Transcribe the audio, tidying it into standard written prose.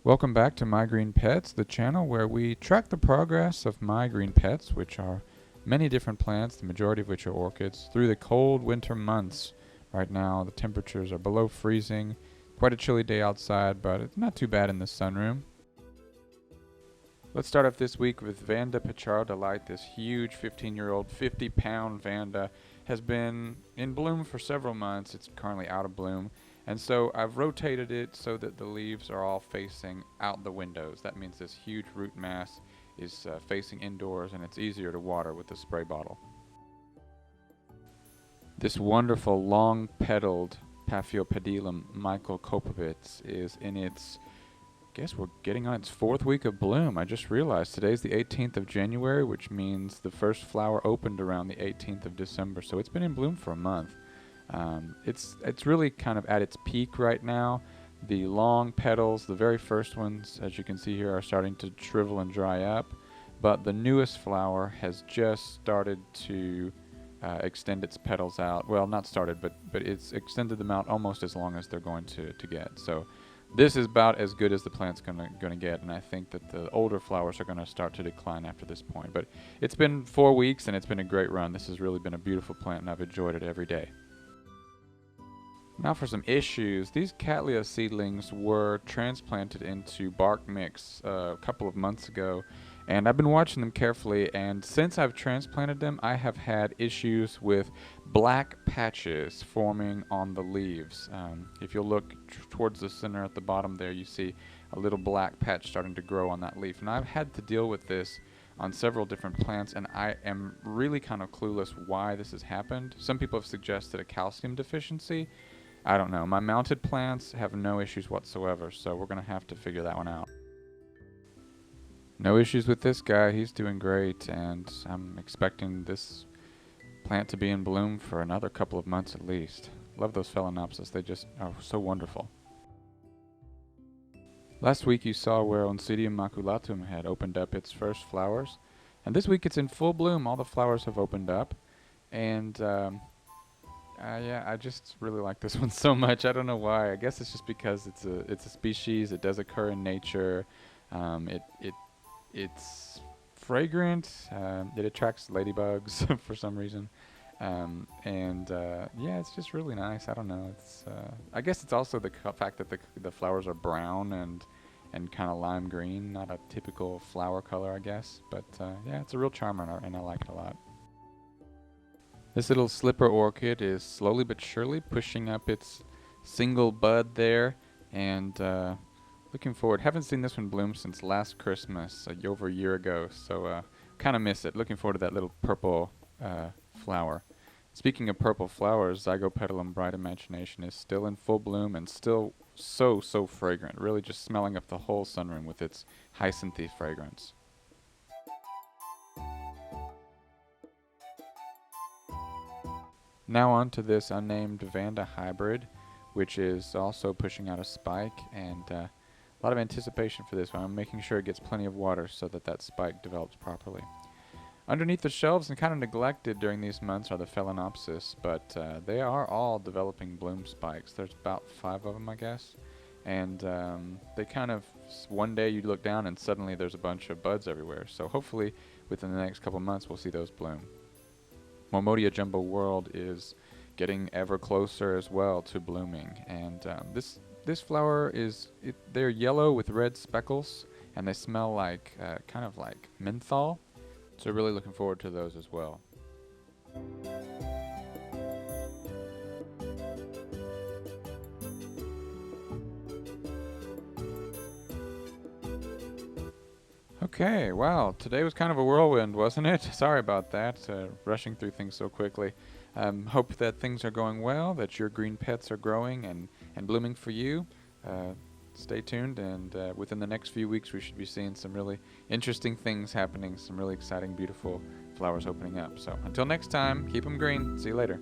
Welcome back to My Green Pets, the channel where we track the progress of my green pets, which are many different plants, the majority of which are orchids, through the cold winter months. Right now, the temperatures are below freezing. Quite a chilly day outside, but it's not too bad in the sunroom. Let's start off this week with Vanda Delight. This huge 15-year-old, 50-pound Vanda has been in bloom for several months. It's currently out of bloom. And so I've rotated it so that the leaves are all facing out the windows. That means this huge root mass is facing indoors, and it's easier to water with the spray bottle. This wonderful long-petaled Paphiopedilum Michael Koopowitz is in its, I guess we're getting on its fourth week of bloom. I just realized today's the 18th of January, which means the first flower opened around the 18th of December. So it's been in bloom for a month. It's really kind of at its peak right now. The long petals, the very first ones, as you can see here, are starting to shrivel and dry up. But the newest flower has just started to extend its petals out. Well, not started, but it's extended them out almost as long as they're going to get. So this is about as good as the plant's gonna get, and I think that the older flowers are gonna start to decline after this point. But it's been 4 weeks, and it's been a great run. This has really been a beautiful plant, and I've enjoyed it every day. Now for some issues. These Cattleya seedlings were transplanted into bark mix a couple of months ago, and I've been watching them carefully, and since I've transplanted them, I have had issues with black patches forming on the leaves. If you'll look towards the center at the bottom there, you see a little black patch starting to grow on that leaf, and I've had to deal with this on several different plants, and I am really kind of clueless why this has happened. Some people have suggested a calcium deficiency. I don't know. My mounted plants have no issues whatsoever, so we're going to have to figure that one out. No issues with this guy. He's doing great, and I'm expecting this plant to be in bloom for another couple of months at least. Love those Phalanopsis. They just are so wonderful. Last week you saw where Oncidium maculatum had opened up its first flowers, and this week it's in full bloom. All the flowers have opened up, and yeah, I just really like this one so much. I don't know why. I guess it's just because it's a species. It does occur in nature. It's fragrant. It attracts ladybugs for some reason. Yeah, it's just really nice. I don't know. It's I guess it's also the fact that the flowers are brown and kind of lime green, not a typical flower color, I guess. But yeah, it's a real charmer, and I like it a lot. This little slipper orchid is slowly but surely pushing up its single bud there, and looking forward. Haven't seen this one bloom since last Christmas, over a year ago, so kind of miss it. Looking forward to that little purple flower. Speaking of purple flowers, Zygopetalum Bright Imagination is still in full bloom and still so fragrant, really just smelling up the whole sunroom with its hyacinthy fragrance. Now on to this unnamed Vanda hybrid, which is also pushing out a spike, and a lot of anticipation for this one. I'm making sure it gets plenty of water so that spike develops properly. Underneath the shelves and kind of neglected during these months are the Phalanopsis, but they are all developing bloom spikes. There's about 5 of them, I guess, and they kind of, one day you look down and suddenly there's a bunch of buds everywhere. So hopefully within the next couple months we'll see those bloom. Mormodia Jumbo World is getting ever closer as well to blooming, and this flower they're yellow with red speckles, and they smell like kind of like menthol. So really looking forward to those as well. Okay, wow, today was kind of a whirlwind, wasn't it? Sorry about that, rushing through things so quickly. Hope that things are going well, that your green pets are growing and blooming for you. Stay tuned, and within the next few weeks we should be seeing some really interesting things happening, some really exciting, beautiful flowers opening up. So until next time, keep them green. See you later.